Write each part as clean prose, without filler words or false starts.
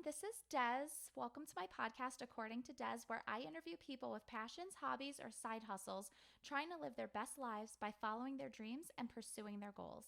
This is Des. Welcome to my podcast, According to Des, where I interview people with passions, hobbies, or side hustles trying to live their best lives by following their dreams and pursuing their goals.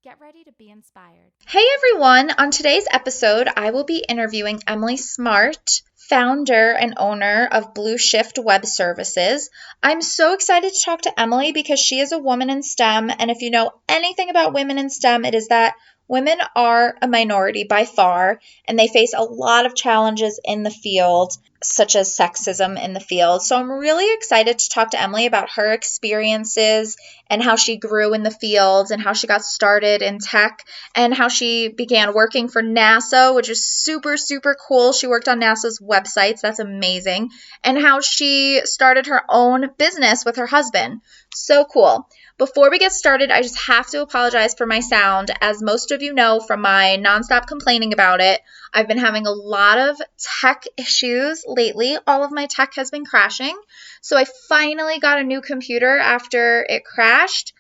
Get ready to be inspired. Hey everyone! On today's episode, I will be interviewing Emily Smart, founder and owner of Blue Shift Web Services. I'm so excited to talk to Emily because she is a woman in STEM, and if you know anything about women in STEM, it is that women are a minority by far, and they face a lot of challenges in the field, such as sexism in the field. So I'm really excited to talk to Emily about her experiences and how she grew in the field and how she got started in tech and how she began working for NASA, which is super, super cool. She worked on NASA's websites. That's amazing. And how she started her own business with her husband. So cool. Before we get started, I just have to apologize for my sound. As most of you know from my nonstop complaining about it, I've been having a lot of tech issues lately. All of my tech has been crashing. So I finally got a new computer after it crashed,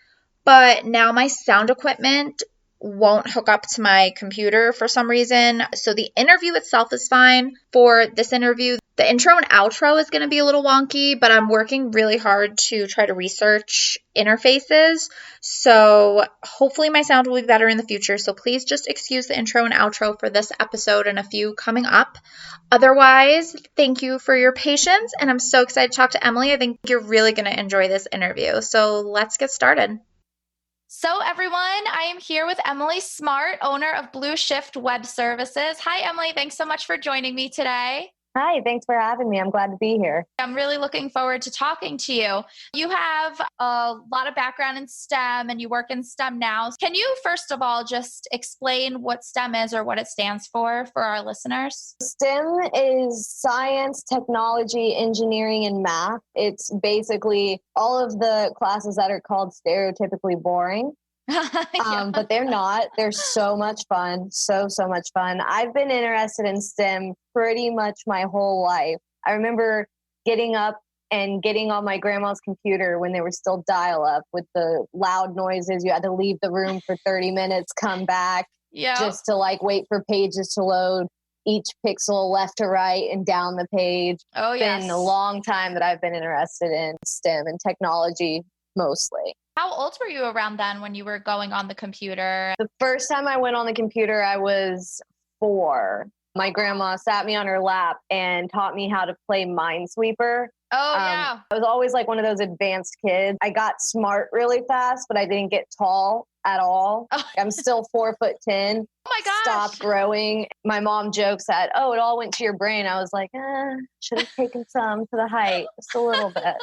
but now my sound equipment won't hook up to my computer for some reason. So the interview itself is fine. For this interview, the intro and outro is going to be a little wonky, but I'm working really hard to try to research interfaces. So hopefully my sound will be better in the future. So please just excuse the intro and outro for this episode and a few coming up. Otherwise, thank you for your patience, and I'm so excited to talk to Emily. I think you're really going to enjoy this interview. So let's get started. So everyone, I am here with Emily Smart, owner of Blue Shift Web Services. Hi, Emily. Thanks so much for joining me today. Hi, thanks for having me. I'm glad to be here. I'm really looking forward to talking to you. You have a lot of background in STEM and you work in STEM now. Can you, first of all, just explain what STEM is or what it stands for our listeners? STEM is science, technology, engineering, and math. It's basically all of the classes that are called stereotypically boring. Yeah. But they're not. They're so much fun. So much fun. I've been interested in STEM pretty much my whole life. I remember getting up and getting on my grandma's computer when they were still dial-up with the loud noises. You had to leave the room for 30 minutes, come back just to wait for pages to load, each pixel left to right and down the page. Oh, yes. It's been a long time that I've been interested in STEM and technology mostly. How old were you around then when you were going on the computer? The first time I went on the computer, I was 4. My grandma sat me on her lap and taught me how to play Minesweeper. Oh, yeah. I was always like one of those advanced kids. I got smart really fast, but I didn't get tall at all. Oh. I'm still 4'10". Oh my gosh. Stopped growing. My mom jokes that, oh, it all went to your brain. I was like, should have taken some to the height, just a little bit.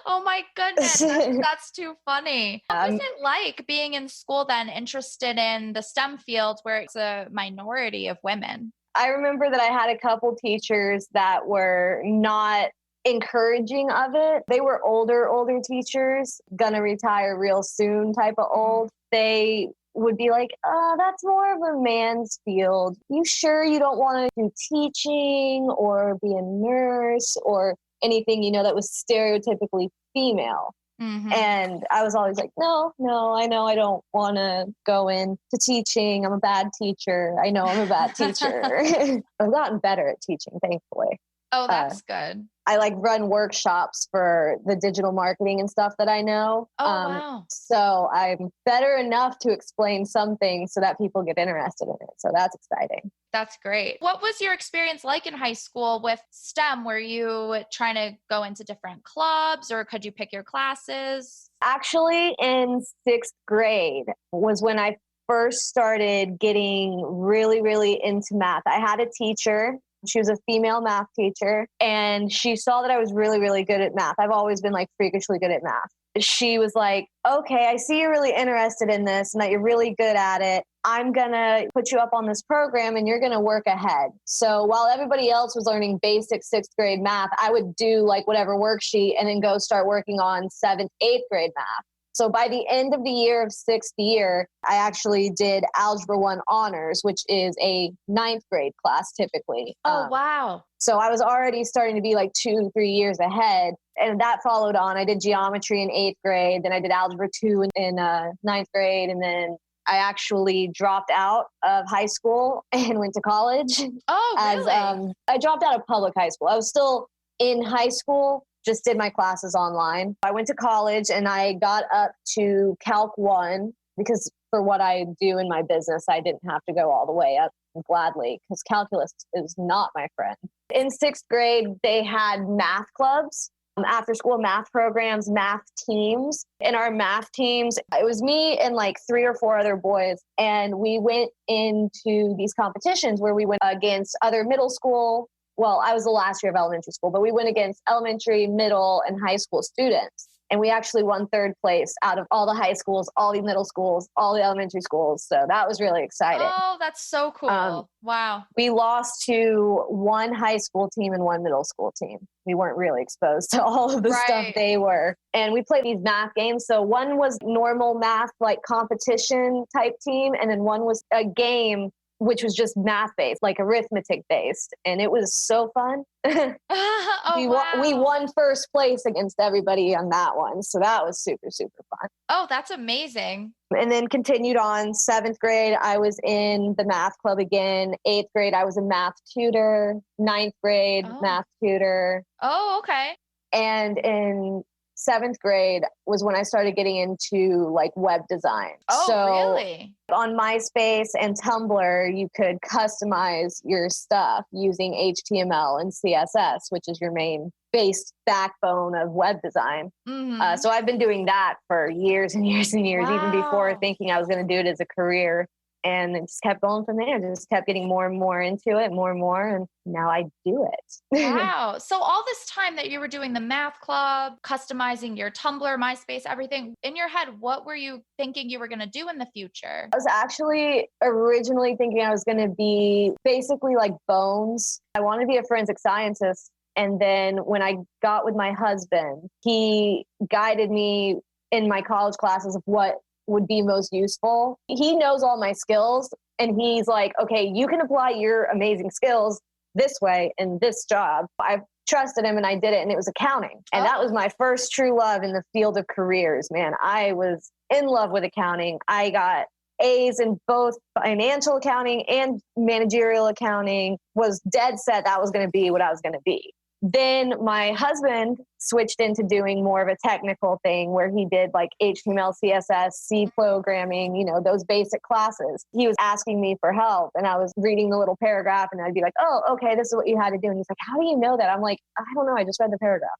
Oh my goodness, that's too funny. What was it like being in school then, interested in the STEM field where it's a minority of women? I remember that I had a couple teachers that were not encouraging of it. They were older teachers, gonna retire real soon type of old. They would be like, that's more of a man's field. You sure you don't want to do teaching or be a nurse or anything, that was stereotypically female. Mm-hmm. And I was always like, no, I know I don't want to go into teaching. I'm a bad teacher. I know I'm a bad teacher. I've gotten better at teaching, thankfully. Oh, that's good. I run workshops for the digital marketing and stuff that I know. Oh, wow. So I'm better enough to explain some things so that people get interested in it. So that's exciting. That's great. What was your experience like in high school with STEM? Were you trying to go into different clubs or could you pick your classes? Actually, in 6th grade was when I first started getting really, really into math. I had a teacher. She was a female math teacher, and she saw that I was really, really good at math. I've always been freakishly good at math. She was like, okay, I see you're really interested in this and that you're really good at it. I'm going to put you up on this program and you're going to work ahead. So while everybody else was learning basic 6th grade math, I would do whatever worksheet and then go start working on 7th, 8th grade math. So by the end of the year of 6th year, I actually did Algebra 1 Honors, which is a 9th grade class typically. Oh, wow. So I was already starting to be 2 3 years ahead. And that followed on. I did geometry in 8th grade. Then I did Algebra 2 in 9th grade. And then I actually dropped out of high school and went to college. Oh, really? I dropped out of public high school. I was still in high school, just did my classes online. I went to college and I got up to Calc 1 because for what I do in my business, I didn't have to go all the way up gladly because calculus is not my friend. In sixth grade, they had math clubs, after school math programs, math teams. In our math teams, it was me and like 3 or 4 other boys. And we went into these competitions where we went against other middle school. Well, I was the last year of elementary school, but we went against elementary, middle, and high school students. And we actually won 3rd place out of all the high schools, all the middle schools, all the elementary schools. So that was really exciting. Oh, that's so cool. Wow. We lost to 1 high school team and 1 middle school team. We weren't really exposed to all of the stuff they were. And we played these math games. So one was normal math, like competition type team. And then one was a game which was just math based, like arithmetic based. And it was so fun. We won 1st place against everybody on that one. So that was super, super fun. Oh, that's amazing. And then continued on 7th grade, I was in the math club again. 8th grade, I was a math tutor. 9th grade, math tutor. Oh, okay. And in 7th grade was when I started getting into like web design. Oh, so really? On MySpace and Tumblr, you could customize your stuff using HTML and CSS, which is your main base backbone of web design. Mm-hmm. So I've been doing that for years and years and years, even before thinking I was going to do it as a career. And it just kept going from there. Just kept getting more and more into it, more and more. And now I do it. Wow. So all this time that you were doing the math club, customizing your Tumblr, MySpace, everything, in your head, what were you thinking you were going to do in the future? I was actually originally thinking I was going to be basically like Bones. I wanted to be a forensic scientist. And then when I got with my husband, he guided me in my college classes of what would be most useful. He knows all my skills and he's like, okay, you can apply your amazing skills this way in this job. I trusted him and I did it, and it was accounting. And that was my first true love in the field of careers, man. I was in love with accounting. I got A's in both financial accounting and managerial accounting, was dead set that was going to be what I was going to be. Then my husband switched into doing more of a technical thing where he did like HTML, CSS, C programming, you know, those basic classes. He was asking me for help and I was reading the little paragraph and I'd be like, oh, okay, this is what you had to do. And he's like, how do you know that? I'm like, I don't know. I just read the paragraph.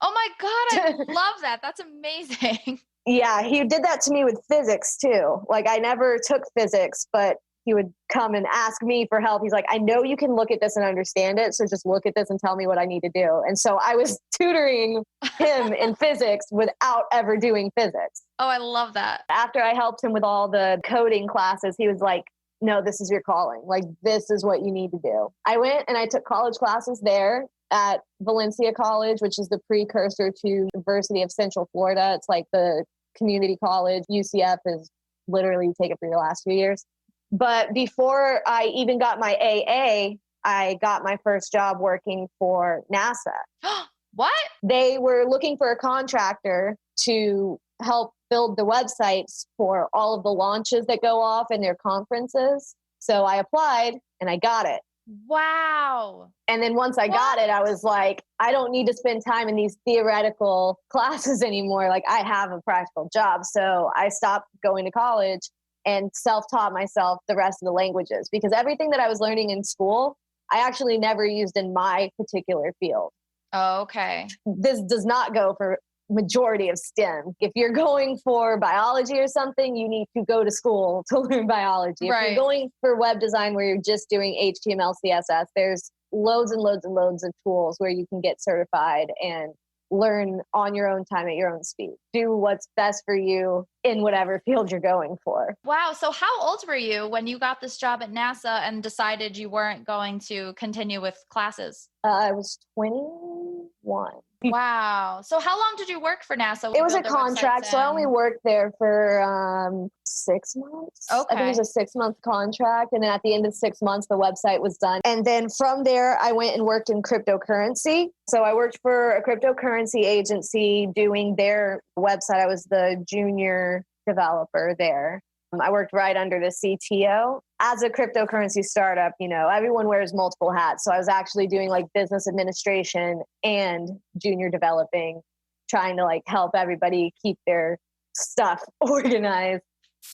Oh my God, I love that. That's amazing. Yeah, he did that to me with physics too. Like I never took physics, but he would come and ask me for help. He's like, I know you can look at this and understand it. So just look at this and tell me what I need to do. And so I was tutoring him in physics without ever doing physics. Oh, I love that. After I helped him with all the coding classes, he was like, no, this is your calling. Like, this is what you need to do. I went and I took college classes there at Valencia College, which is the precursor to University of Central Florida. It's like the community college. UCF is literally you take it for your last few years. But before I even got my AA, I got my first job working for NASA. What? They were looking for a contractor to help build the websites for all of the launches that go off in their conferences. So I applied and I got it. Wow. And then once I got it, I was like, I don't need to spend time in these theoretical classes anymore. Like I have a practical job. So I stopped going to college and self-taught myself the rest of the languages because everything that I was learning in school, I actually never used in my particular field. Oh, okay. This does not go for majority of STEM. If you're going for biology or something, you need to go to school to learn biology. Right. If you're going for web design where you're just doing HTML, CSS, there's loads and loads and loads of tools where you can get certified and learn on your own time at your own speed. Do what's best for you in whatever field you're going for. Wow. So how old were you when you got this job at NASA and decided you weren't going to continue with classes? I was 21. Wow. So how long did you work for NASA? It was a contract, so I only worked there for 6 months. Okay. I think it was a 6-month contract, and then at the end of 6 months, the website was done. And then from there, I went and worked in cryptocurrency. So I worked for a cryptocurrency agency doing their website. I was the junior developer there. I worked right under the CTO. As a cryptocurrency startup, everyone wears multiple hats. So I was actually doing like business administration and junior developing, trying to like help everybody keep their stuff organized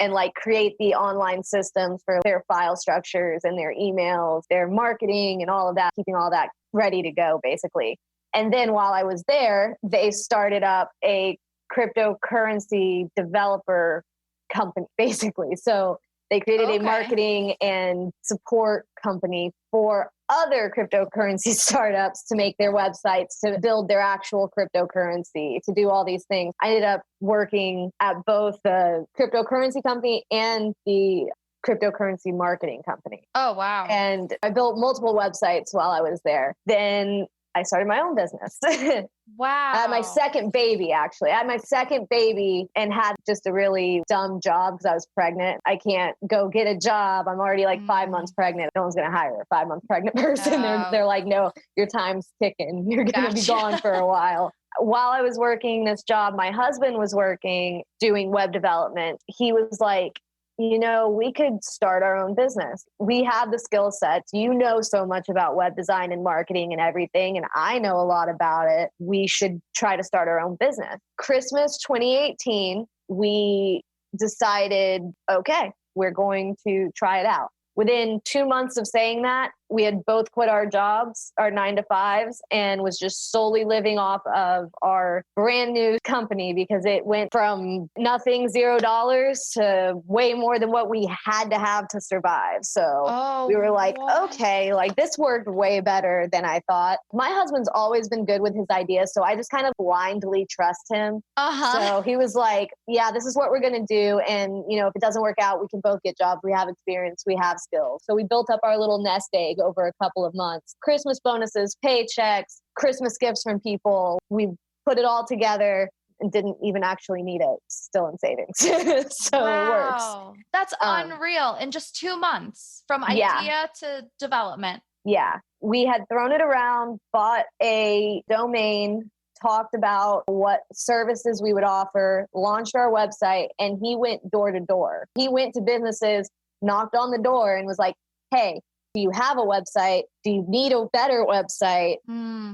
and like create the online systems for their file structures and their emails, their marketing and all of that, keeping all that ready to go basically. And then while I was there, they started up a cryptocurrency developer company, basically. So they created a marketing and support company for other cryptocurrency startups to make their websites, to build their actual cryptocurrency, to do all these things. I ended up working at both the cryptocurrency company and the cryptocurrency marketing company. Oh, wow. And I built multiple websites while I was there. Then I started my own business. Wow. I had my second baby, actually. I had my second baby and had just a really dumb job because I was pregnant. I can't go get a job. I'm already like 5 months pregnant. No one's going to hire a 5-month pregnant person. They're like, no, your time's ticking. You're going to be gone for a while. While I was working this job, my husband was working doing web development. He was like, we could start our own business. We have the skill sets. So much about web design and marketing and everything, and I know a lot about it. We should try to start our own business. Christmas 2018, we decided, okay, we're going to try it out. Within 2 months of saying that, we had both quit our jobs, our 9-to-5s, and was just solely living off of our brand new company because it went from nothing, $0 to way more than what we had to have to survive. So we were like, okay, like this worked way better than I thought. My husband's always been good with his ideas, so I just kind of blindly trust him. So he was like, yeah, this is what we're going to do. And, if it doesn't work out, we can both get jobs. We have experience. We have skills. So we built up our little nest egg over a couple of months. Christmas bonuses, paychecks, Christmas gifts from people. We put it all together and didn't even actually need it. Still in savings. So it works. That's unreal. In just 2 months from idea to development. Yeah. We had thrown it around, bought a domain, talked about what services we would offer, launched our website, and he went door to door. He went to businesses, knocked on the door and was like, hey, do you have a website? Do you need a better website?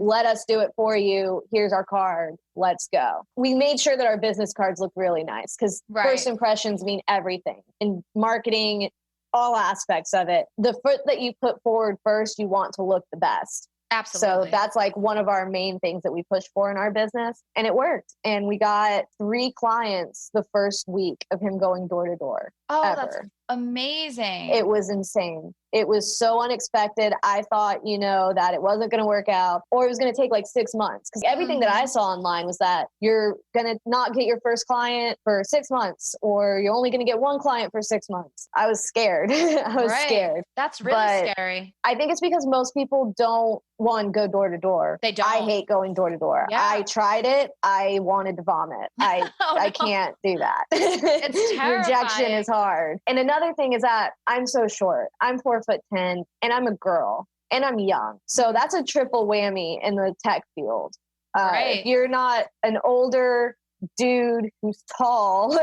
Let us do it for you. Here's our card. Let's go. We made sure that our business cards look really nice because first impressions mean everything in marketing, all aspects of it. The foot that you put forward first, you want to look the best. Absolutely. So that's like one of our main things that we push for in our business. And it worked. And we got 3 clients the first week of him going door to door. That's amazing. It was insane. It was so unexpected. I thought, that it wasn't going to work out or it was going to take like 6 months. Because everything that I saw online was that you're going to not get your first client for 6 months or you're only going to get 1 client for 6 months. I was scared. I was scared. That's really scary. I think it's because most people don't go door to door. They don't. I hate going door to door. I tried it. I wanted to vomit. I can't do that. It's terrifying. Rejection is hard. And another thing is that I'm so short. I'm 4'10" and I'm a girl and I'm young. So that's a triple whammy in the tech field. If you're not an older dude who's tall,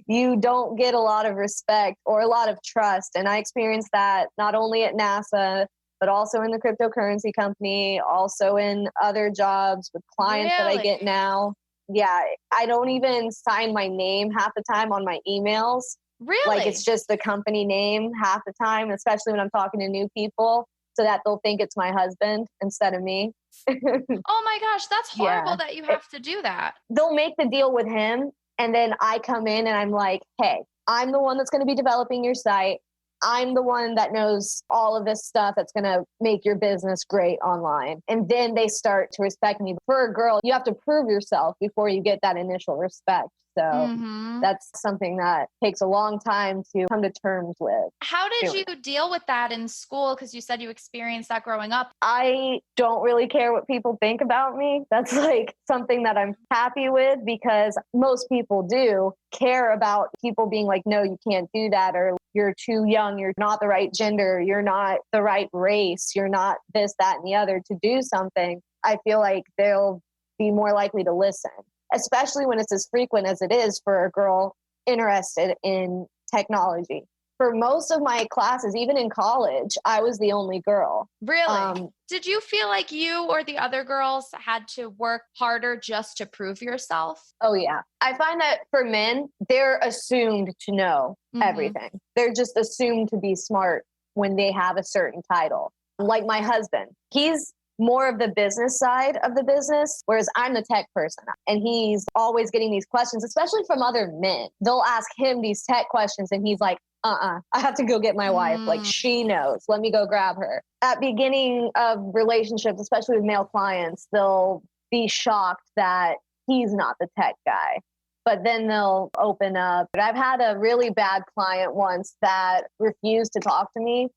you don't get a lot of respect or a lot of trust. And I experienced that not only at NASA, but also in the cryptocurrency company, also in other jobs with clients that I get now. Yeah, I don't even sign my name half the time on my emails. Really? Like it's just the company name half the time, especially when I'm talking to new people, so that they'll think it's my husband instead of me. Oh my gosh, that's horrible that you have to do that. They'll make the deal with him, and then I come in and I'm like, hey, I'm the one that's going to be developing your site. I'm the one that knows all of this stuff that's going to make your business great online. And then they start to respect me. For a girl, you have to prove yourself before you get that initial respect. So that's something that takes a long time to come to terms with. How did you deal with that in school? Because you said you experienced that growing up. I don't really care what people think about me. That's like something that I'm happy with because most people do care about people being like, no, you can't do that. Or you're too young. You're not the right gender. You're not the right race. You're not this, that, and the other to do something. I feel like they'll be more likely to listen, especially when it's as frequent as it is for a girl interested in technology. For most of my classes, even in college, I was the only girl. Really? Did you feel like you or the other girls had to work harder just to prove yourself? Oh, yeah. I find that for men, they're assumed to know everything. They're just assumed to be smart when they have a certain title. Like my husband, he's more of the business side of the business, whereas I'm the tech person. And he's always getting these questions, especially from other men. They'll ask him these tech questions and he's like, I have to go get my wife. Like, she knows. Let me go grab her. At beginning of relationships, especially with male clients, they'll be shocked that he's not the tech guy. But then they'll open up. But I've had a really bad client once that refused to talk to me.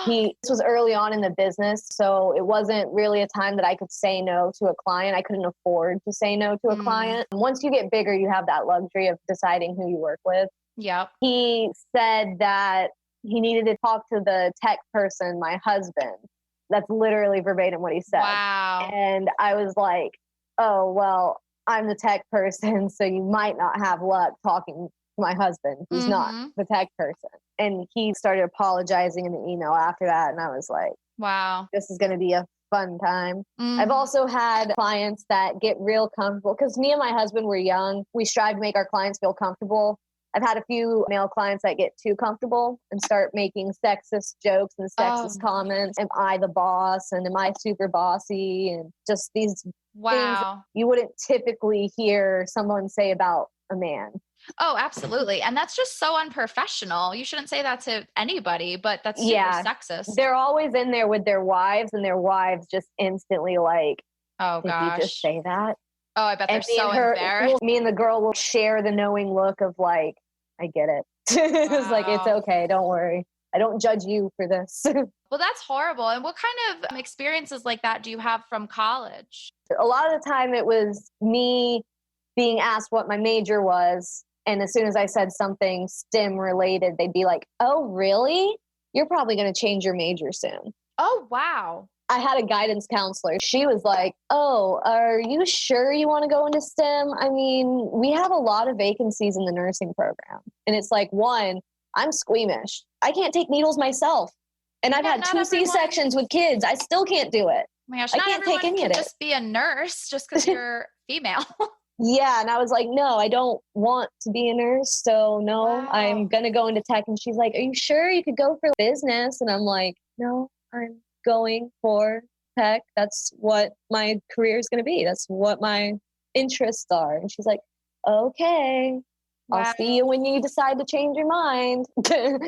This was early on in the business, so it wasn't really a time that I could say no to a client. I couldn't afford to say no to a client. Once you get bigger, you have that luxury of deciding who you work with. Yep. He said that he needed to talk to the tech person, my husband. That's literally verbatim what he said. Wow. And I was like, oh, well, I'm the tech person, so you might not have luck talking to my husband, who's not the tech person. And he started apologizing in the email after that. And I was like, wow, this is going to be a fun time. I've also had clients that get real comfortable because me and my husband were young. We strive to make our clients feel comfortable. I've had a few male clients that get too comfortable and start making sexist jokes and sexist comments. Am I the boss? And am I super bossy? And just these things you wouldn't typically hear someone say about a man. Oh, absolutely. And that's just so unprofessional. You shouldn't say that to anybody, but that's super sexist. They're always in there with their wives and their wives just instantly like, oh, did you just say that? Oh, I bet they're so embarrassed. Me and the girl will share the knowing look of like, I get it. It's like, it's okay. Don't worry. I don't judge you for this. Well, that's horrible. And what kind of experiences like that do you have from college? A lot of the time it was me being asked what my major was. And as soon as I said something STEM related, they'd be like, oh, really? You're probably going to change your major soon. Oh, wow. I had a guidance counselor. She was like, oh, are you sure you want to go into STEM? I mean, we have a lot of vacancies in the nursing program. And it's like, one, I'm squeamish. I can't take needles myself. And I've had 2 C-sections with kids. I still can't do it. Oh my gosh, I can't take any of it. Just be a nurse just because you're female. Yeah. And I was like, no, I don't want to be a nurse. So no, I'm going to go into tech. And she's like, are you sure you could go for business? And I'm like, no, I'm going for tech. That's what my career is going to be. That's what my interests are. And she's like, okay, I'll see you when you decide to change your mind.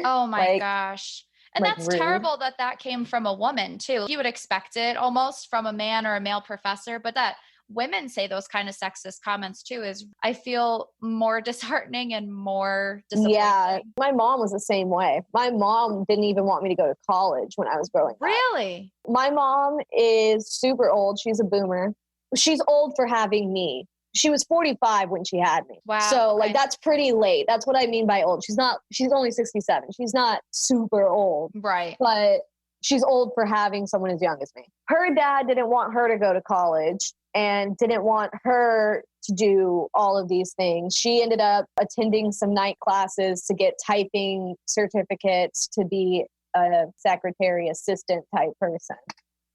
Oh my gosh. And like that's rude. Terrible that that came from a woman too. You would expect it almost from a man or a male professor, but that women say those kind of sexist comments too is, I feel, more disheartening and more disappointing. Yeah, my mom was the same way. My mom didn't even want me to go to college when I was growing up. Really? My mom is super old. She's a boomer. She's old for having me. She was 45 when she had me. Wow. So like that's pretty late. That's what I mean by old. She's only 67. She's not super old. Right. But she's old for having someone as young as me. Her dad didn't want her to go to college and didn't want her to do all of these things. She ended up attending some night classes to get typing certificates to be a secretary assistant type person.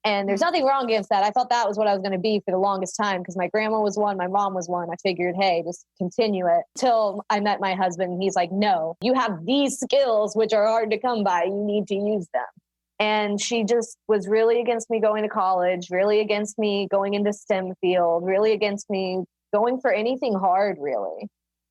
And there's nothing wrong against that. I thought that was what I was going to be for the longest time because my grandma was one, my mom was one. I figured, hey, just continue it till I met my husband. He's like, no, you have these skills, which are hard to come by. You need to use them. And she just was really against me going to college, really against me going into STEM field, really against me going for anything hard, really.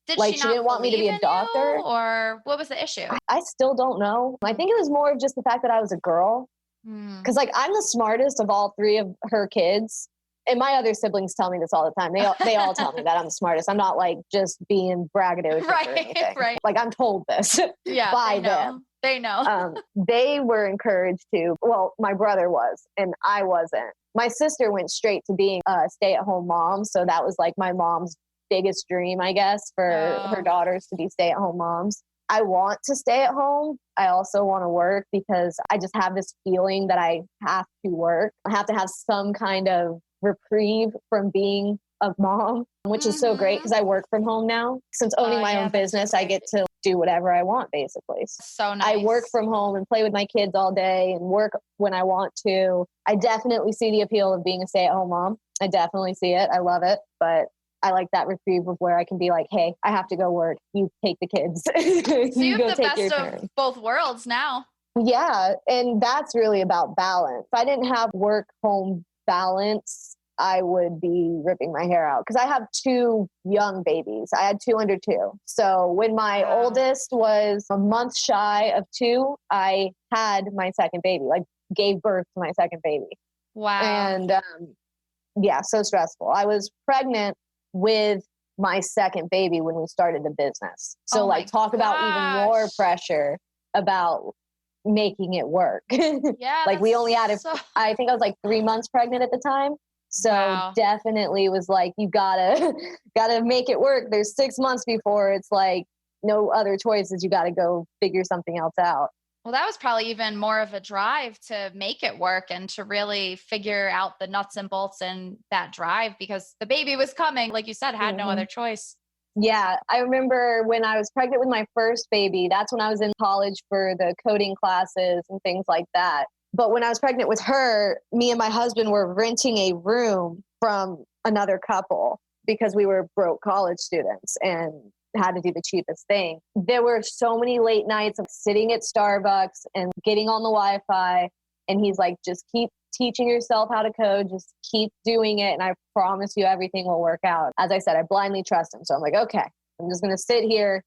She didn't want me to be a doctor. Or what was the issue? I still don't know. I think it was more of just the fact that I was a girl. Because I'm the smartest of all 3 of her kids. And my other siblings tell me this all the time. They all tell me that I'm the smartest. I'm not like just being braggadocious or anything. Right. Like I'm told this by them. They know. They were encouraged to, well, my brother was, and I wasn't. My sister went straight to being a stay-at-home mom. So that was like my mom's biggest dream, I guess, for her daughters to be stay-at-home moms. I want to stay at home. I also want to work because I just have this feeling that I have to work. I have to have some kind of reprieve from being a mom, which is so great because I work from home now. Since owning my own business, I get to do whatever I want, basically. So nice. I work from home and play with my kids all day and work when I want to. I definitely see the appeal of being a stay-at-home mom. I definitely see it. I love it. But I like that reprieve of where I can be like, hey, I have to go work. You take the kids. So you go have the take your best turn. of both worlds now. Yeah. And that's really about balance. If I didn't have work-home balance, I would be ripping my hair out because I have 2 young babies. I had 2 under 2. So when my oldest was a month shy of 2, I had my second baby, like gave birth to my second baby. Wow. And yeah, so stressful. I was pregnant with my second baby when we started the business. So talk about even more pressure about making it work. Yeah. Like we only had I think I was like 3 months pregnant at the time. So definitely was like, you gotta make it work. There's 6 months before it's like no other choices. You got to go figure something else out. Well, that was probably even more of a drive to make it work and to really figure out the nuts and bolts and that drive because the baby was coming, like you said, had no other choice. Yeah. I remember when I was pregnant with my first baby, that's when I was in college for the coding classes and things like that. But when I was pregnant with her, me and my husband were renting a room from another couple because we were broke college students and had to do the cheapest thing. There were so many late nights of sitting at Starbucks and getting on the Wi-Fi. And he's like, just keep teaching yourself how to code. Just keep doing it. And I promise you everything will work out. As I said, I blindly trust him. So I'm like, okay, I'm just going to sit here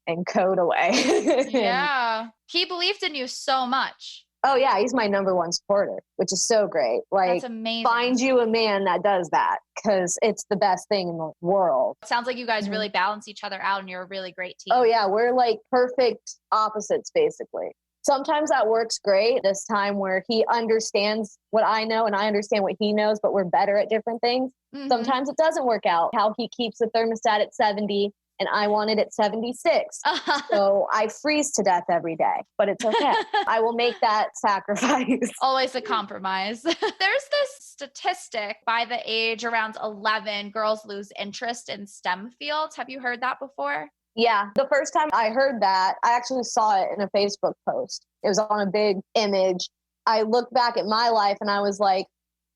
and code away. Yeah. He believed in you so much. Oh yeah, he's my number one supporter, which is so great. Like, that's amazing. Find you a man that does that because it's the best thing in the world. It sounds like you guys really balance each other out and you're a really great team. Oh yeah, we're like perfect opposites basically. Sometimes that works great. This time where he understands what I know and I understand what he knows, but we're better at different things. Sometimes it doesn't work out. How he keeps the thermostat at 70 and I want it at 76. So I freeze to death every day, but it's okay. I will make that sacrifice. Always a compromise. There's this statistic by the age around 11, girls lose interest in STEM fields. Have you heard that before? Yeah. The first time I heard that, I actually saw it in a Facebook post. It was on a big image. I looked back at my life and I was like,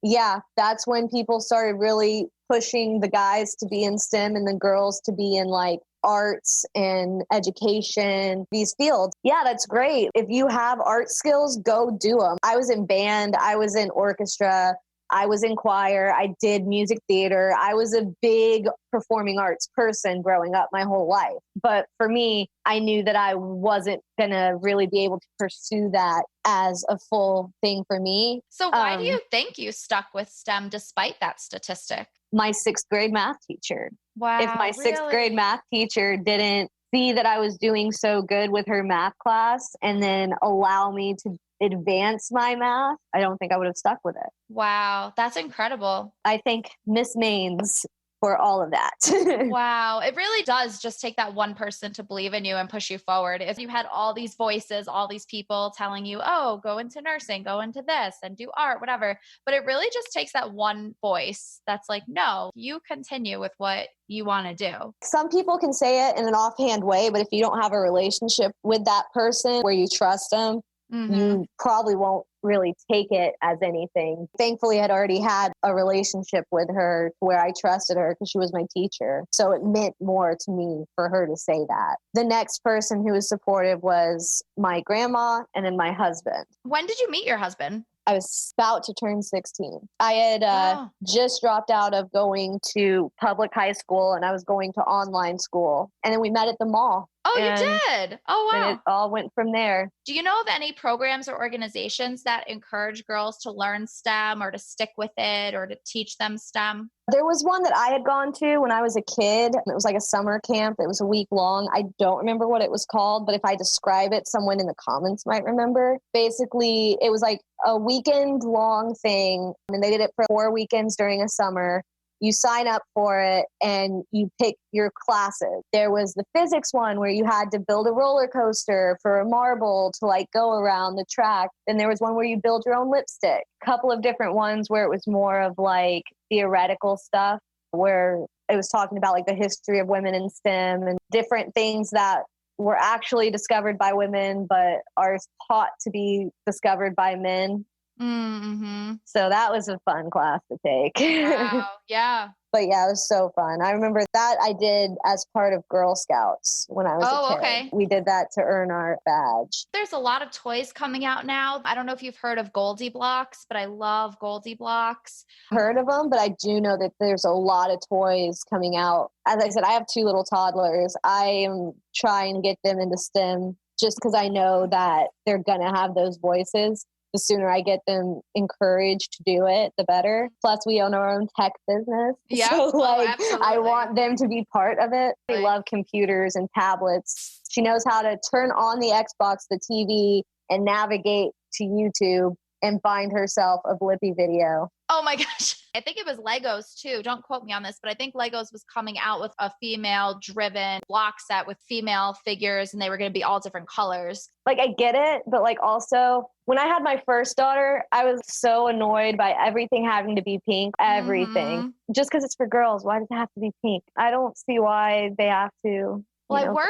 yeah, that's when people started really pushing the guys to be in STEM and the girls to be in like arts and education, these fields. Yeah, that's great. If you have art skills, go do them. I was in band, I was in orchestra, I was in choir, I did music theater. I was a big performing arts person growing up my whole life. But for me, I knew that I wasn't going to really be able to pursue that as a full thing for me. So why do you think you stuck with STEM despite that statistic? My 6th grade math teacher. Wow. If my 6th grade math teacher didn't see that I was doing so good with her math class and then allow me to advance my math, I don't think I would have stuck with it. Wow, that's incredible. I thank Miss Maines for all of that. Wow. It really does just take that one person to believe in you and push you forward. If you had all these voices, all these people telling you, oh, go into nursing, go into this and do art, whatever. But it really just takes that one voice that's like, no, you continue with what you want to do. Some people can say it in an offhand way, but if you don't have a relationship with that person where you trust them, you probably won't really take it as anything. Thankfully, I had already had a relationship with her where I trusted her because she was my teacher. So it meant more to me for her to say that. The next person who was supportive was my grandma and then my husband. When did you meet your husband? I was about to turn 16. I had just dropped out of going to public high school and I was going to online school. And then we met at the mall. Oh, you did? Oh, wow. And it all went from there. Do you know of any programs or organizations that encourage girls to learn STEM or to stick with it or to teach them STEM? There was one that I had gone to when I was a kid. It was like a summer camp. It was a week long. I don't remember what it was called, but if I describe it, someone in the comments might remember. Basically, it was like a weekend long thing, and they did it for 4 weekends during a summer. You sign up for it and you pick your classes. There was the physics one where you had to build a roller coaster for a marble to like go around the track. Then there was one where you build your own lipstick. A couple of different ones where it was more of like theoretical stuff where it was talking about like the history of women in STEM and different things that were actually discovered by women, but are taught to be discovered by men. Mm-hmm. So that was a fun class to take. Wow. Yeah. But yeah, it was so fun. I remember that I did as part of Girl Scouts when I was a kid. Okay. We did that to earn our badge. There's a lot of toys coming out now. I don't know if you've heard of GoldieBlox, but I love GoldieBlox. Heard of them, but I do know that there's a lot of toys coming out. As I said, I have 2 little toddlers. I am trying to get them into STEM just because I know that they're going to have those voices. The sooner I get them encouraged to do it, the better. Plus, we own our own tech business. Yeah. So, Absolutely. I want them to be part of it. They love computers and tablets. She knows how to turn on the Xbox, the TV, and navigate to YouTube and find herself a Blippi video. Oh my gosh. I think it was Legos too. Don't quote me on this, but I think Legos was coming out with a female driven block set with female figures, and they were going to be all different colors. Like, I get it, but like also when I had my first daughter, I was so annoyed by everything having to be pink, everything. Mm-hmm. Just because it's for girls, why does it have to be pink? I don't see why they have to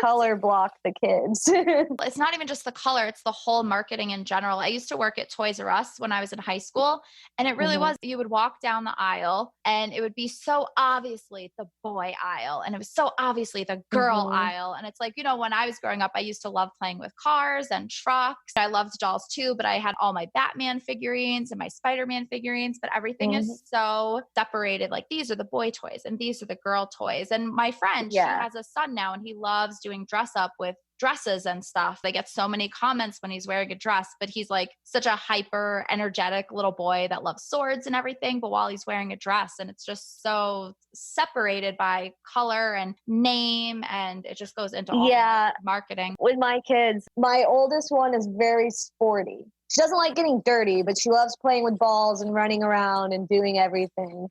color block the kids. It's not even just the color, it's the whole marketing in general. I used to work at Toys R Us when I was in high school, and it really was, you would walk down the aisle and it would be so obviously the boy aisle, and it was so obviously the girl aisle. And it's like, when I was growing up, I used to love playing with cars and trucks. I loved dolls too, but I had all my Batman figurines and my Spider-Man figurines, but everything is so separated. Like, these are the boy toys and these are the girl toys. And my friend, she has a son now, and he loves doing dress up with dresses and stuff. They get so many comments when he's wearing a dress, but he's like such a hyper energetic little boy that loves swords and everything, but while he's wearing a dress, and it's just so separated by color and name, and it just goes into all marketing. With my kids, my oldest one is very sporty. She doesn't like getting dirty, but she loves playing with balls and running around and doing everything.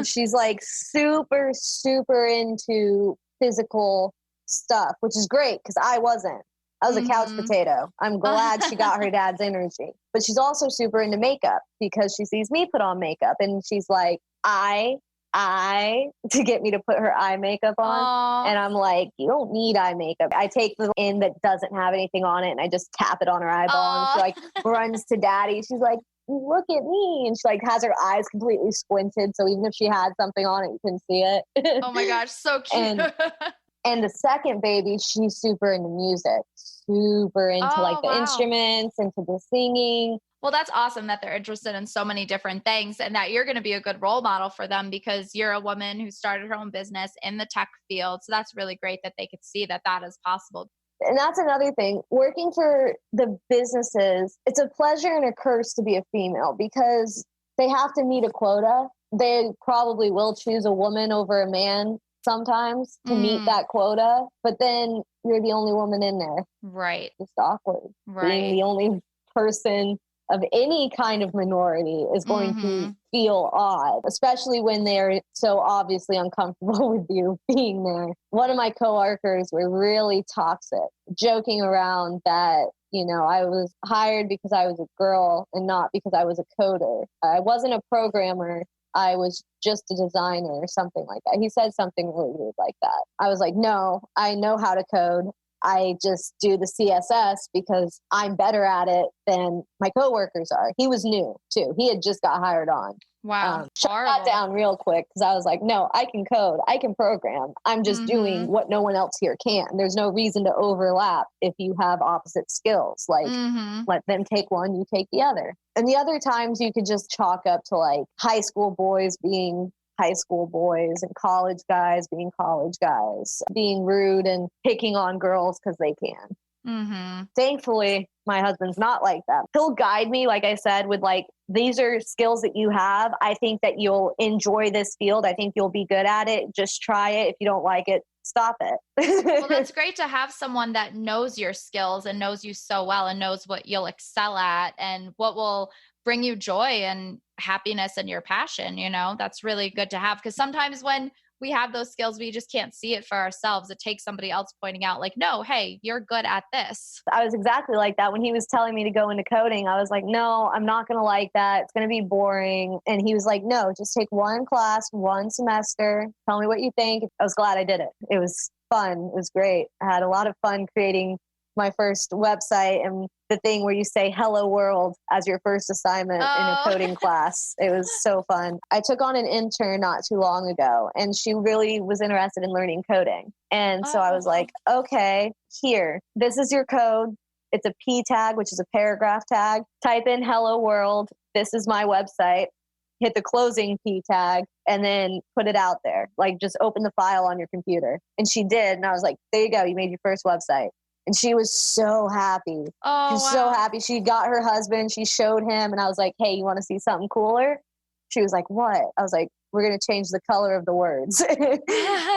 She's like super, super into physical stuff, which is great because I wasn't. I was a couch potato. I'm glad she got her dad's energy. But she's also super into makeup because she sees me put on makeup, and she's like, to get me to put her eye makeup on. And I'm like, you don't need eye makeup. I take the end that doesn't have anything on it and I just tap it on her eyeball. And she like runs to daddy. She's like, look at me. And she like has her eyes completely squinted. So even if she had something on it, you couldn't see it. Oh my gosh, so cute. And the second baby, she's super into music, super into the instruments, into the singing. Well, that's awesome that they're interested in so many different things, and that you're going to be a good role model for them because you're a woman who started her own business in the tech field. So that's really great that they could see that that is possible. And that's another thing. Working for the businesses, it's a pleasure and a curse to be a female because they have to meet a quota. They probably will choose a woman over a man sometimes to meet that quota, but then you're the only woman in there. Right. It's awkward. Right. Being the only person of any kind of minority is going to feel odd, especially when they're so obviously uncomfortable with you being there. One of my coworkers were really toxic, joking around that, I was hired because I was a girl and not because I was a coder. I wasn't a programmer. I was just a designer or something like that. He said something really weird like that. I was like, no, I know how to code. I just do the CSS because I'm better at it than my coworkers are. He was new too. He had just got hired on. Wow. Shut that down real quick because I was like, no, I can code. I can program. I'm just doing what no one else here can. There's no reason to overlap if you have opposite skills. Like, let them take one, you take the other. And the other times you could just chalk up to like high school boys being high school boys and college guys being college guys, being rude and picking on girls because they can. Thankfully, my husband's not like that. He'll guide me, like I said, with like, these are skills that you have. I think that you'll enjoy this field. I think you'll be good at it. Just try it. If you don't like it, stop it. Well, that's great to have someone that knows your skills and knows you so well and knows what you'll excel at and what will bring you joy and happiness and your passion. That's really good to have, because sometimes when we have those skills, we just can't see it for ourselves. It takes somebody else pointing out like, no, hey, you're good at this. I was exactly like that. When he was telling me to go into coding, I was like, no, I'm not going to like that. It's going to be boring. And he was like, no, just take one class, one semester. Tell me what you think. I was glad I did it. It was fun. It was great. I had a lot of fun creating my first website and the thing where you say hello world as your first assignment in a coding class. It was so fun. I took on an intern not too long ago, and she really was interested in learning coding. And so I was like, okay, here, this is your code. It's a P tag, which is a paragraph tag. Type in hello world. This is my website. Hit the closing P tag and then put it out there. Like, just open the file on your computer. And she did. And I was like, there you go. You made your first website. And she was so happy. She was so happy. She got her husband. She showed him. And I was like, hey, you want to see something cooler? She was like, what? I was like, we're going to change the color of the words.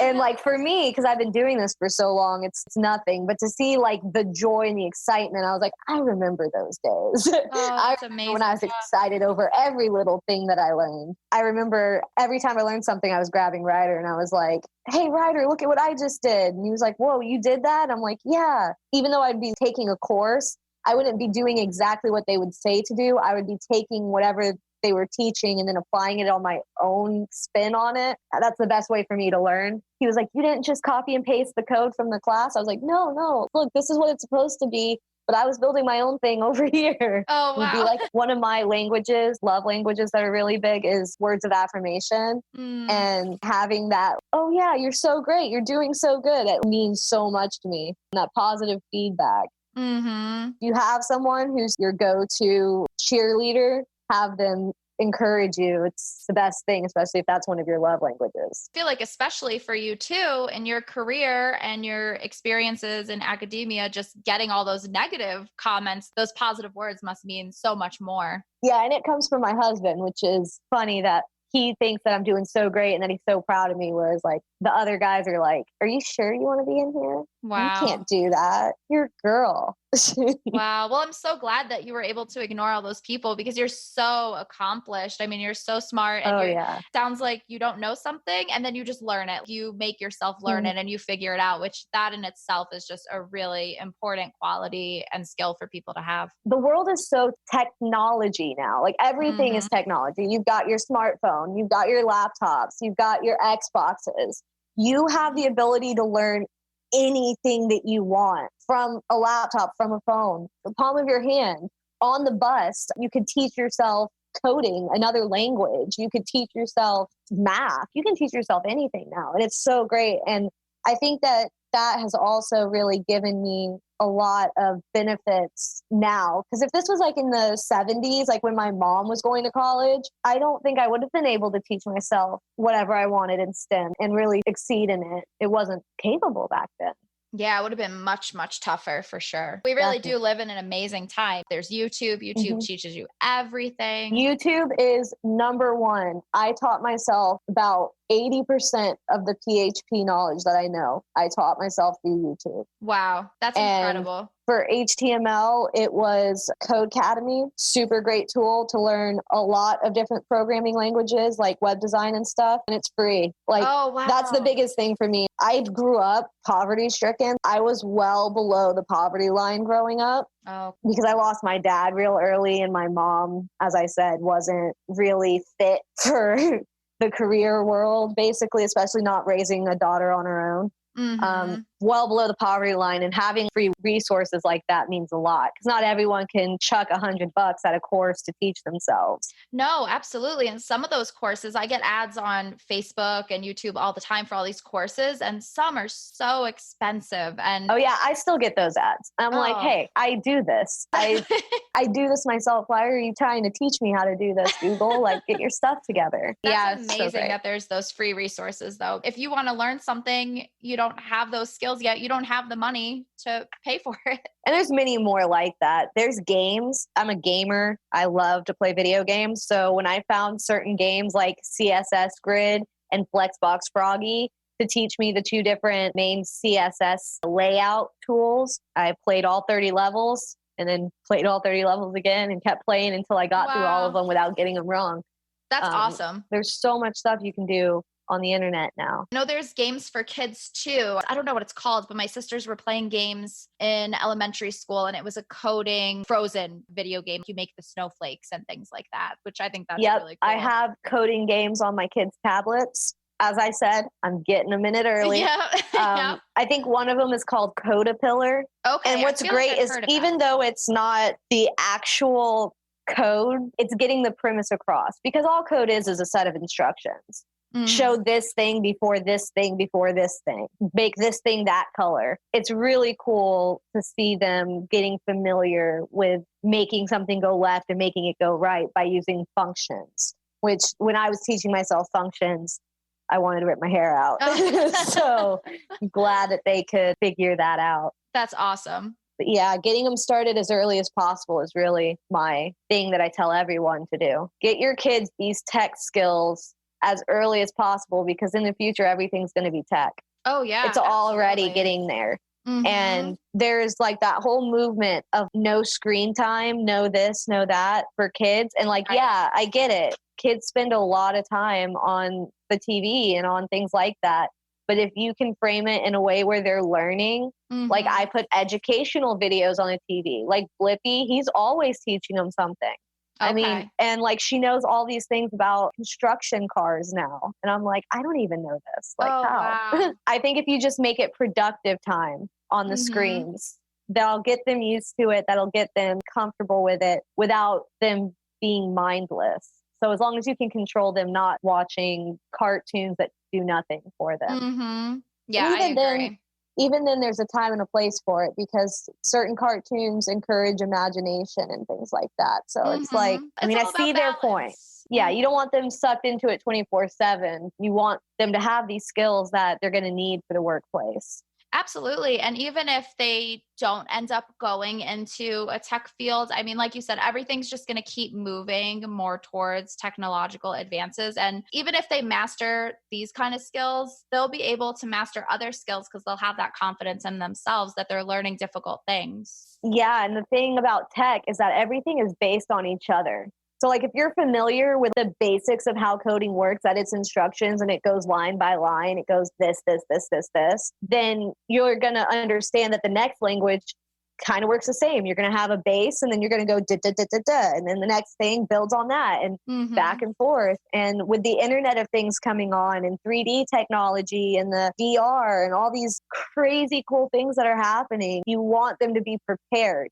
And like, for me, because I've been doing this for so long, it's nothing. But to see like the joy and the excitement, I was like, I remember those days. I remember amazing. when I was excited over every little thing that I learned. I remember every time I learned something, I was grabbing Ryder and I was like, hey, Ryder, look at what I just did. And he was like, whoa, you did that? I'm like, yeah. Even though I'd be taking a course, I wouldn't be doing exactly what they would say to do. I would be taking whatever they were teaching and then applying it on my own spin on it. That's the best way for me to learn. He was like, you didn't just copy and paste the code from the class? I was like, no, look, this is what it's supposed to be. But I was building my own thing over here. Oh, wow. It would be like one of my languages, love languages that are really big, is words of affirmation. And having that, oh yeah, you're so great, you're doing so good, it means so much to me. And that positive feedback. You have someone who's your go-to cheerleader, have them encourage you. It's the best thing, especially if that's one of your love languages. I feel like especially for you too, in your career and your experiences in academia, just getting all those negative comments, those positive words must mean so much more. Yeah, and it comes from my husband, which is funny that he thinks that I'm doing so great and that he's so proud of me, whereas like the other guys are like, are you sure you want to be in here? Wow. You can't do that. You're a girl. Wow. Well, I'm so glad that you were able to ignore all those people because you're so accomplished. I mean, you're so smart and sounds like you don't know something and then you just learn it. You make yourself learn it and you figure it out, which that in itself is just a really important quality and skill for people to have. The world is so technology now. Like everything is technology. You've got your smartphone, you've got your laptops, you've got your Xboxes. You have the ability to learn anything that you want from a laptop, from a phone, the palm of your hand, on the bus. You could teach yourself coding, another language. You could teach yourself math. You can teach yourself anything now. And it's so great. And I think that that has also really given me a lot of benefits now. Because if this was like in the 70s, like when my mom was going to college, I don't think I would have been able to teach myself whatever I wanted in STEM and really exceed in it. It wasn't capable back then. Yeah, it would have been much, much tougher for sure. We really do live in an amazing time. There's YouTube. YouTube teaches you everything. YouTube is number one. I taught myself about 80% of the PHP knowledge that I know. I taught myself through YouTube. Wow, that's incredible. For HTML, it was Codecademy, super great tool to learn a lot of different programming languages like web design and stuff. And it's free. Like, that's the biggest thing for me. I grew up poverty stricken. I was well below the poverty line growing up. Because I lost my dad real early and my mom, as I said, wasn't really fit for the career world, basically, especially not raising a daughter on her own. Well below the poverty line, and having free resources like that means a lot because not everyone can chuck $100 at a course to teach themselves. No, absolutely. And some of those courses, I get ads on Facebook and YouTube all the time for all these courses, and some are so expensive. And oh yeah, I still get those ads. I'm like, hey, I do this. I do this myself. Why are you trying to teach me how to do this, Google? Like, get your stuff together. That's amazing that there's those free resources, though. If you want to learn something, you don't have those skills yet, you don't have the money to pay for it. And there's many more like that. There's games. I'm a gamer. I love to play video games. So when I found certain games like CSS Grid and Flexbox Froggy to teach me the two different main CSS layout tools, I played all 30 levels and then played all 30 levels again and kept playing until I got through all of them without getting them wrong. That's awesome. There's so much stuff you can do on the internet now. I know there's games for kids too. I don't know what it's called, but my sisters were playing games in elementary school and it was a coding Frozen video game. You make the snowflakes and things like that, which I think that's really cool. I have coding games on my kids' tablets. as I said, I'm getting a minute early. Yeah. Yep. I think one of them is called Codapillar. Okay. And what's I feel like great I've is heard of even that. though it's not the actual code, it's getting the premise across, because all code is a set of instructions. Show this thing before this thing before this thing. Make this thing that color. It's really cool to see them getting familiar with making something go left and making it go right by using functions, which when I was teaching myself functions, I wanted to rip my hair out. Oh. So I'm glad that they could figure that out. That's awesome. But yeah, getting them started as early as possible is really my thing that I tell everyone to do. Get your kids these tech skills as early as possible, because in the future, everything's going to be tech. Oh, yeah. It's already absolutely. getting there. And there's like that whole movement of no screen time, no this, no that for kids. And like, Right. yeah, I get it. Kids spend a lot of time on the TV and on things like that. But if you can frame it in a way where they're learning, like I put educational videos on the TV, like Blippi, he's always teaching them something. I mean, and like she knows all these things about construction cars now. And I'm like, I don't even know this. Like, how? Wow. I think if you just make it productive time on the screens, that'll get them used to it. That'll get them comfortable with it without them being mindless. So as long as you can control them not watching cartoons that do nothing for them. Yeah, I agree. Even then there's a time and a place for it, because certain cartoons encourage imagination and things like that. So it's like, I mean, I see their point. Yeah, you don't want them sucked into it 24/7. You want them to have these skills that they're going to need for the workplace. Absolutely. And even if they don't end up going into a tech field, I mean, like you said, everything's just going to keep moving more towards technological advances. And even if they master these kind of skills, they'll be able to master other skills because they'll have that confidence in themselves that they're learning difficult things. Yeah. And the thing about tech is that everything is based on each other. So like if you're familiar with the basics of how coding works, that it's instructions and it goes line by line, it goes this, then you're going to understand that the next language kind of works the same. You're going to have a base and then you're going to go da, da, da, da, da, and then the next thing builds on that and back and forth. And with the Internet of Things coming on and 3D technology and the VR and all these crazy cool things that are happening, you want them to be prepared.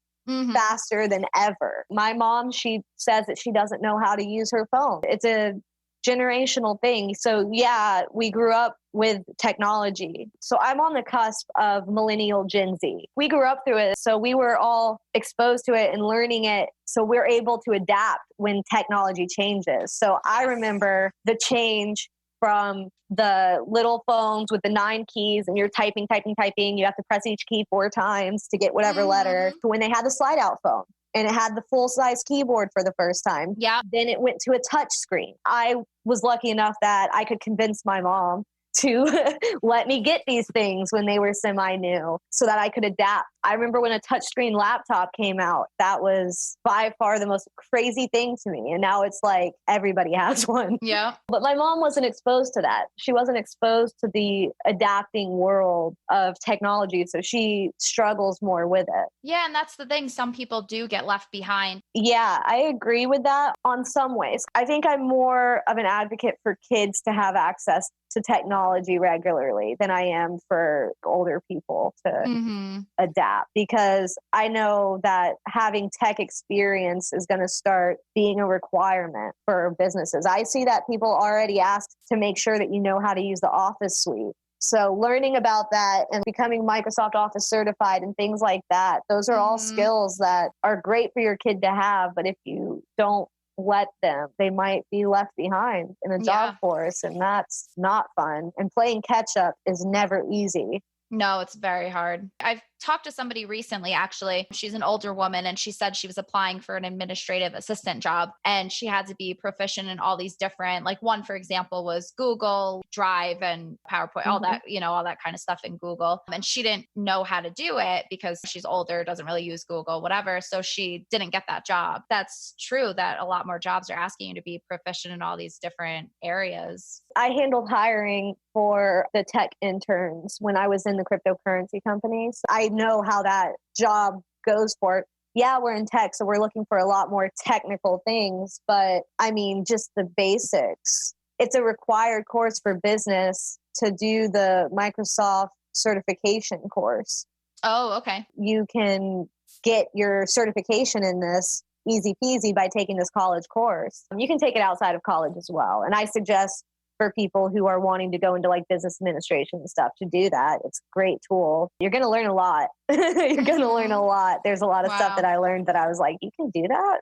Faster than ever. My mom, she says that she doesn't know how to use her phone. It's a generational thing. So yeah, we grew up with technology. So I'm on the cusp of millennial Gen Z. We grew up through it. So we were all exposed to it and learning it. So we're able to adapt when technology changes. So I remember the change from the little phones with the 9 keys and you're typing. You have to press each key 4 times to get whatever letter, to when they had the slide out phone and it had the full size keyboard for the first time. Yeah. Then it went to a touch screen. I was lucky enough that I could convince my mom to let me get these things when they were semi-new so that I could adapt. I remember when a touchscreen laptop came out, that was by far the most crazy thing to me. And now it's like everybody has one. Yeah. But my mom wasn't exposed to that. She wasn't exposed to the adapting world of technology. So she struggles more with it. Yeah. And that's the thing. Some people do get left behind. Yeah, I agree with that on some ways. I think I'm more of an advocate for kids to have access to technology regularly than I am for older people to adapt, because I know that having tech experience is going to start being a requirement for businesses. I see that people already ask to make sure that you know how to use the Office suite. So learning about that and becoming Microsoft Office certified and things like that, those are all skills that are great for your kid to have. But if you don't let them, they might be left behind in a job force, and that's not fun. And playing catch up is never easy. No, it's very hard. I've talked to somebody recently, actually. She's an older woman and she said she was applying for an administrative assistant job and she had to be proficient in all these different, like one, for example, was Google Drive and PowerPoint, all that, all that kind of stuff in Google. And she didn't know how to do it because she's older, doesn't really use Google, whatever. So she didn't get that job. That's true that a lot more jobs are asking you to be proficient in all these different areas. I handled hiring for the tech interns when I was in the cryptocurrency companies. I know how that job goes for it. Yeah, we're in tech, so we're looking for a lot more technical things, but I mean, just the basics. it's a required course for business to do the Microsoft certification course. Oh, okay. You can get your certification in this easy peasy by taking this college course. You can take it outside of college as well. And I suggest for people who are wanting to go into like business administration and stuff to do that. It's a great tool. You're going to learn a lot. You're going to learn a lot. There's a lot of stuff that I learned that I was like, you can do that?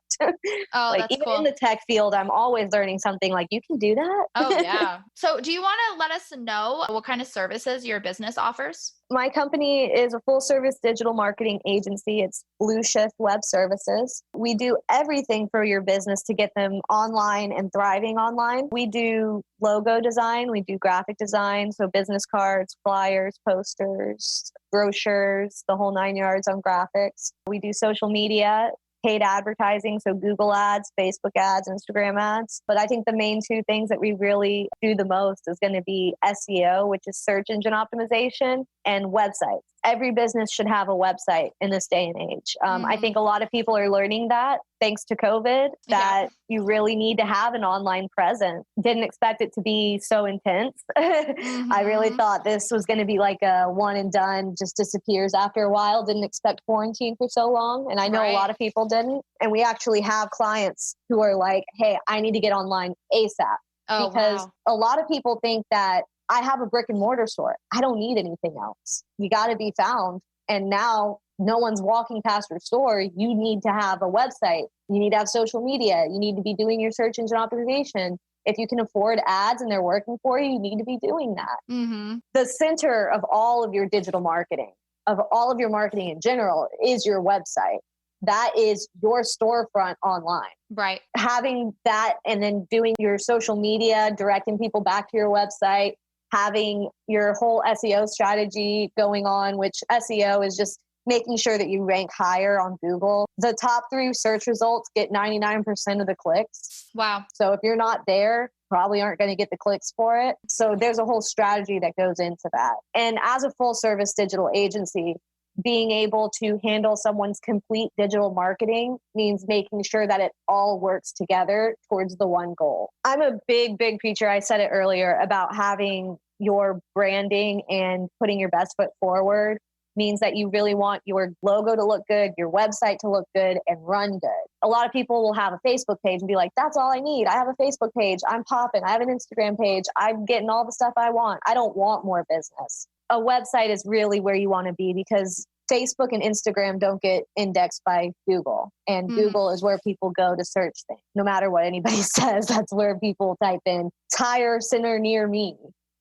Oh, like that's even cool. in the tech field, I'm always learning something like, you can do that? Oh, yeah. So do you want to let us know what kind of services your business offers? My company is a full service digital marketing agency. It's Blue Shift Web Services. We do everything for your business to get them online and thriving online. We do logo design. We do graphic design. So business cards, flyers, posters, brochures, the whole 9 yards on graphics. We do social media, paid advertising, so Google ads, Facebook ads, Instagram ads. But I think the main two things that we really do the most is going to be SEO, which is search engine optimization, and websites. Every business should have a website in this day and age. I think a lot of people are learning that thanks to COVID, that you really need to have an online presence. Didn't expect it to be so intense. I really thought this was going to be like a one and done, just disappears after a while. Didn't expect quarantine for so long. And I know a lot of people didn't. And we actually have clients who are like, hey, I need to get online ASAP. Because a lot of people think that I have a brick and mortar store. I don't need anything else. You got to be found. And now no one's walking past your store. You need to have a website. You need to have social media. You need to be doing your search engine optimization. If you can afford ads and they're working for you, you need to be doing that. The center of all of your digital marketing, of all of your marketing in general, is your website. That is your storefront online. Right. Having that and then doing your social media, directing people back to your website, having your whole SEO strategy going on, which SEO is just making sure that you rank higher on Google. The top 3 search results get 99% of the clicks. Wow. So if you're not there, probably aren't going to get the clicks for it. So there's a whole strategy that goes into that. And as a full service digital agency, being able to handle someone's complete digital marketing means making sure that it all works together towards the one goal. I'm a big preacher. I said it earlier about having your branding and putting your best foot forward means that you really want your logo to look good, your website to look good, and run good. A lot of people will have a Facebook page and be like, that's all I need. I have a Facebook page. I'm popping. I have an Instagram page. I'm getting all the stuff I want. I don't want more business. A website is really where you want to be because Facebook and Instagram don't get indexed by Google. And Google is where people go to search things. No matter what anybody says, that's where people type in tire center near me.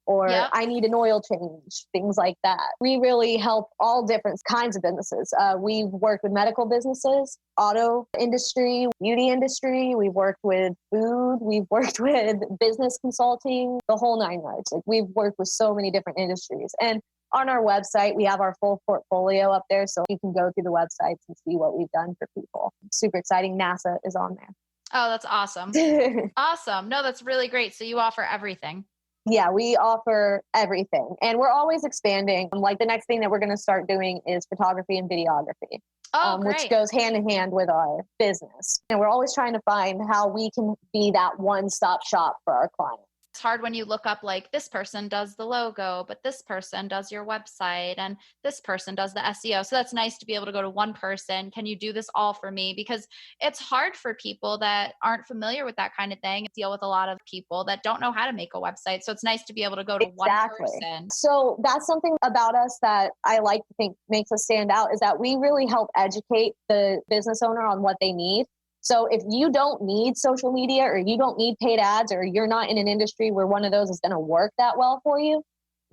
Or I need an oil change, things like that. We really help all different kinds of businesses. We've worked with medical businesses, auto industry, beauty industry. We've worked with food. We've worked with business consulting, the whole 9 yards. Like we've worked with so many different industries. And on our website, we have our full portfolio up there. So you can go through the websites and see what we've done for people. Super exciting. NASA is on there. Oh, that's awesome. Awesome. No, that's really great. So you offer everything. Yeah, we offer everything and we're always expanding. Like the next thing that we're going to start doing is photography and videography, which goes hand in hand with our business. And we're always trying to find how we can be that one-stop shop for our clients. It's hard when you look up like this person does the logo, but this person does your website and this person does the SEO. So that's nice to be able to go to one person. Can you do this all for me? Because it's hard for people that aren't familiar with that kind of thing. Deal with a lot of people that don't know how to make a website. So it's nice to be able to go to one person. So that's something about us that I like to think makes us stand out is that we really help educate the business owner on what they need. So if you don't need social media or you don't need paid ads or you're not in an industry where one of those is going to work that well for you,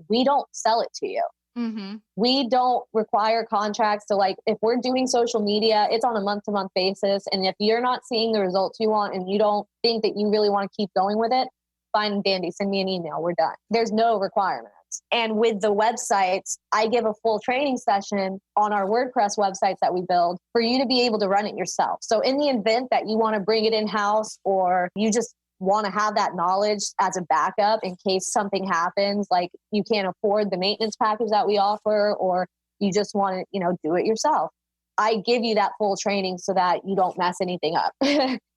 we don't sell it to you. We don't require contracts. So like if we're doing social media, it's on a month-to-month basis. And if you're not seeing the results you want and you don't think that you really want to keep going with it, fine and dandy, send me an email. We're done. There's no requirements. And with the websites, I give a full training session on our WordPress websites that we build for you to be able to run it yourself. So in the event that you want to bring it in-house or you just want to have that knowledge as a backup in case something happens, like you can't afford the maintenance package that we offer, or you just want to, do it yourself. I give you that full training so that you don't mess anything up.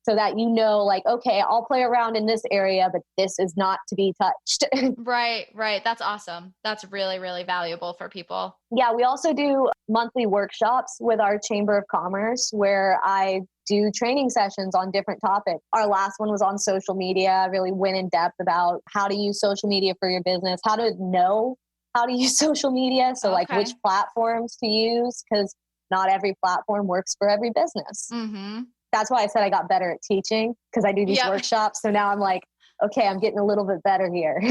so that you know, like, okay, I'll play around in this area, but this is not to be touched. Right. That's awesome. That's really, really valuable for people. Yeah, we also do monthly workshops with our Chamber of Commerce where I do training sessions on different topics. Our last one was on social media. I really went in depth about how to use social media for your business, how to know how to use social media. So like which platforms to use, because not every platform works for every business. Mm-hmm. That's why I said I got better at teaching, because I do these workshops. So now I'm like, okay, I'm getting a little bit better here.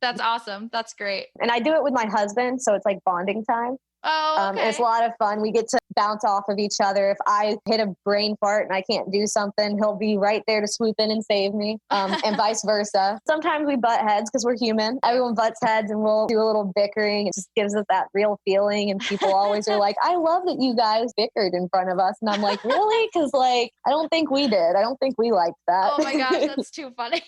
That's awesome. That's great. And I do it with my husband. So it's like bonding time. Oh, okay. It's a lot of fun. We get to bounce off of each other. If I hit a brain fart and I can't do something, he'll be right there to swoop in and save me, and vice versa. Sometimes we butt heads because we're human. Everyone butts heads and we'll do a little bickering. It just gives us that real feeling. And people always are like, I love that you guys bickered in front of us. And I'm like, really? Because like, I don't think we did. I don't think we liked that. Oh my gosh, that's too funny.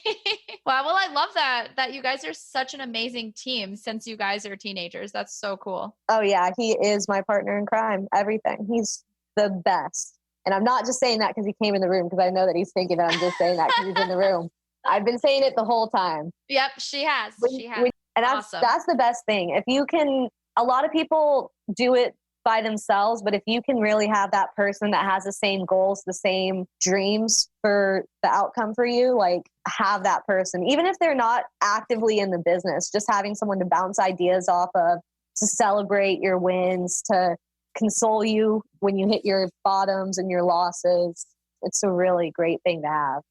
Wow. Well, I love that you guys are such an amazing team since you guys are teenagers. That's so cool. Oh yeah, he is my partner in crime. Everything. He's the best. And I'm not just saying that because he came in the room, because I know that he's thinking that I'm just saying that because he's in the room. I've been saying it the whole time. Yep, she has. And that's the best thing. If you can, a lot of people do it by themselves, but if you can really have that person that has the same goals, the same dreams for the outcome for you, like have that person, even if they're not actively in the business, just having someone to bounce ideas off of, to celebrate your wins, to console you when you hit your bottoms and your losses. It's a really great thing to have.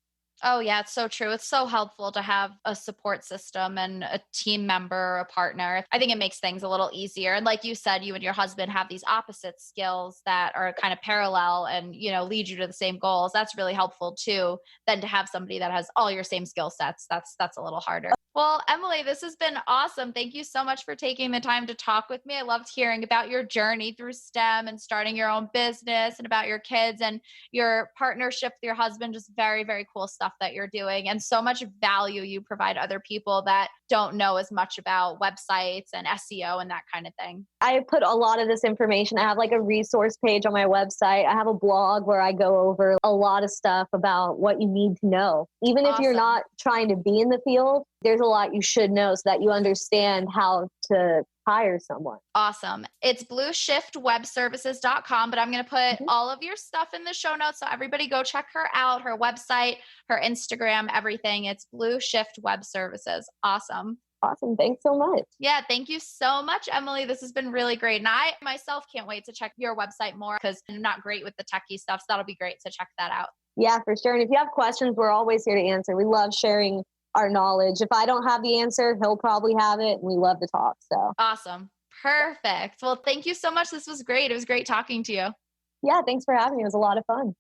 Oh yeah, it's so true. It's so helpful to have a support system and a team member, a partner. I think it makes things a little easier. And like you said, you and your husband have these opposite skills that are kind of parallel and, lead you to the same goals. That's really helpful too, than to have somebody that has all your same skill sets. That's a little harder. Well, Emily, this has been awesome. Thank you so much for taking the time to talk with me. I loved hearing about your journey through STEM and starting your own business, and about your kids and your partnership with your husband. Just very, very cool stuff that you're doing, and so much value you provide other people that don't know as much about websites and SEO and that kind of thing. I put a lot of this information. I have like a resource page on my website. I have a blog where I go over a lot of stuff about what you need to know. Even if you're not trying to be in the field, there's a lot you should know so that you understand how to hire someone. Awesome. It's blueshiftwebservices.com, but I'm going to put all of your stuff in the show notes. So everybody go check her out, her website, her Instagram, everything. It's Blue Shift Web Services. Awesome. Awesome. Thanks so much. Yeah. Thank you so much, Emily. This has been really great. And I myself can't wait to check your website more, because I'm not great with the techie stuff. So that'll be great to check that out. Yeah, for sure. And if you have questions, we're always here to answer. We love sharing our knowledge. If I don't have the answer, he'll probably have it, and we love to talk. So awesome. Perfect. Well, thank you so much. This was great. It was great talking to you. Yeah, thanks for having me. It was a lot of fun.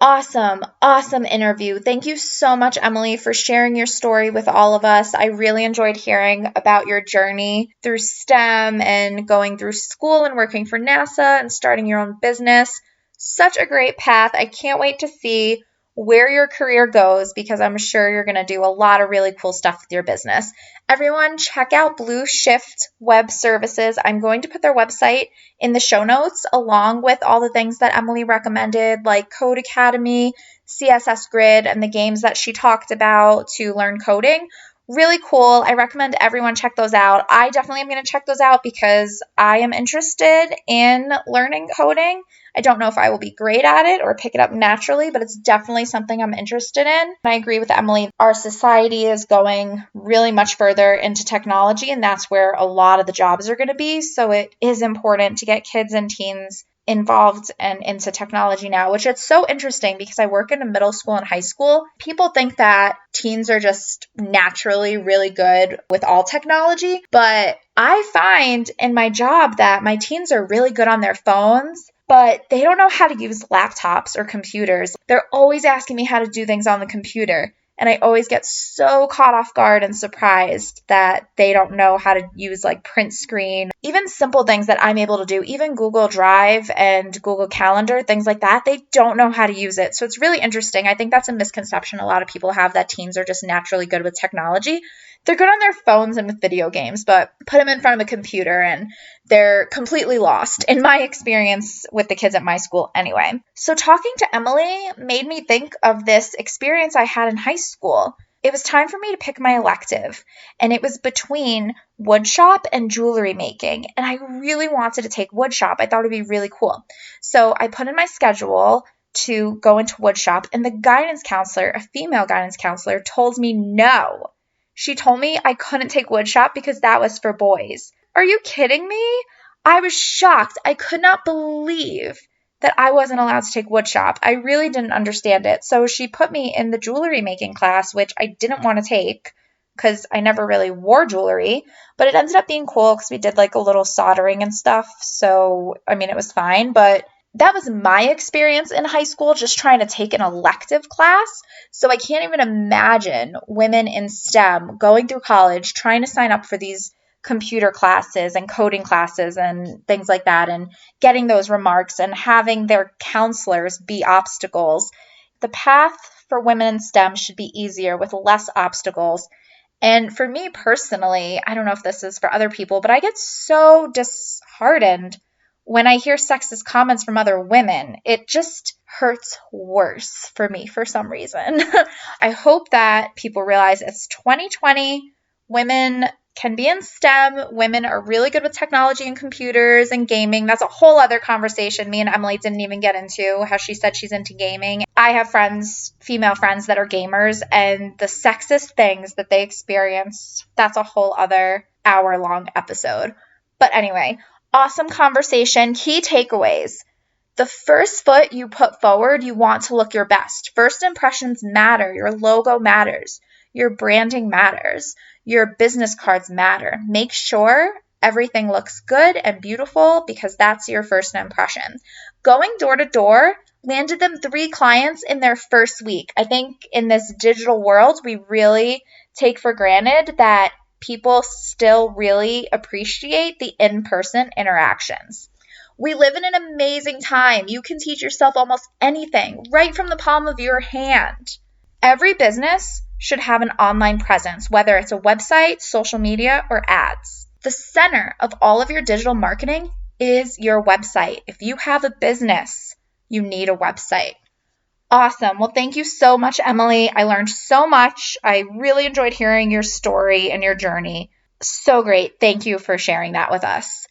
Awesome interview. Thank you so much, Emily, for sharing your story with all of us. I really enjoyed hearing about your journey through STEM and going through school and working for NASA and starting your own business. Such a great path. I can't wait to see where your career goes, because I'm sure you're going to do a lot of really cool stuff with your business. Everyone, check out Blue Shift Web Services. I'm going to put their website in the show notes, along with all the things that Emily recommended, like Code Academy, CSS Grid, and the games that she talked about to learn coding. Really cool. I recommend everyone check those out. I definitely am going to check those out because I am interested in learning coding. I don't know if I will be great at it or pick it up naturally, but it's definitely something I'm interested in. I agree with Emily. Our society is going really much further into technology, and that's where a lot of the jobs are going to be. So it is important to get kids and teens involved and into technology now, which it's so interesting because I work in a middle school and high school. People think that teens are just naturally really good with all technology, but I find in my job that my teens are really good on their phones, but they don't know how to use laptops or computers. They're always asking me how to do things on the computer. And I always get so caught off guard and surprised that they don't know how to use like print screen, even simple things that I'm able to do, even Google Drive and Google Calendar, things like that. They don't know how to use it. So it's really interesting. I think that's a misconception a lot of people have, that teens are just naturally good with technology. They're good on their phones and with video games, but put them in front of a computer and They're completely lost, in my experience with the kids at my school anyway. So talking to Emily made me think of this experience I had in high school. It was time for me to pick my elective, and it was between woodshop and jewelry making, and I really wanted to take woodshop. I thought it would be really cool. So I put in my schedule to go into woodshop, and the guidance counselor, a female guidance counselor, told me no. She told me I couldn't take woodshop because that was for boys. Are you kidding me? I was shocked. I could not believe that I wasn't allowed to take woodshop. I really didn't understand it. So she put me in the jewelry making class, which I didn't want to take because I never really wore jewelry, but it ended up being cool because we did like a little soldering and stuff. So, I mean, it was fine, but that was my experience in high school, just trying to take an elective class. So I can't even imagine women in STEM going through college, trying to sign up for these computer classes and coding classes and things like that, and getting those remarks and having their counselors be obstacles. The path for women in STEM should be easier with less obstacles. And for me personally, I don't know if this is for other people, but I get so disheartened when I hear sexist comments from other women. It just hurts worse for me for some reason. I hope that people realize it's 2020. Women can be in STEM. Women are really good with technology and computers and gaming. That's a whole other conversation me and Emily didn't even get into, how she said she's into gaming. I have friends, female friends that are gamers, and the sexist things that they experience, that's a whole other hour-long episode. But anyway, awesome conversation. Key takeaways. The first foot you put forward, you want to look your best. First impressions matter. Your logo matters. Your branding matters. Your business cards matter. Make sure everything looks good and beautiful because that's your first impression. Going door to door landed them 3 clients in their first week. I think in this digital world, we really take for granted that people still really appreciate the in-person interactions. We live in an amazing time. You can teach yourself almost anything right from the palm of your hand. Every business should have an online presence, whether it's a website, social media, or ads. The center of all of your digital marketing is your website. If you have a business, you need a website. Awesome. Well, thank you so much, Emily. I learned so much. I really enjoyed hearing your story and your journey. So great. Thank you for sharing that with us.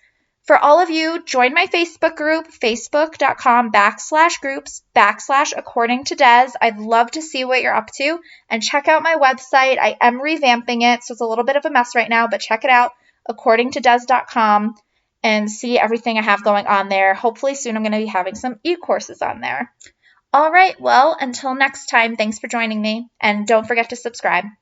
For all of you, join my Facebook group, facebook.com/groups/AccordingtoDes. I'd love to see what you're up to, and check out my website. I am revamping it, so it's a little bit of a mess right now, but check it out, AccordingtoDes.com, and see everything I have going on there. Hopefully soon I'm going to be having some e-courses on there. All right, well, until next time, thanks for joining me, and don't forget to subscribe.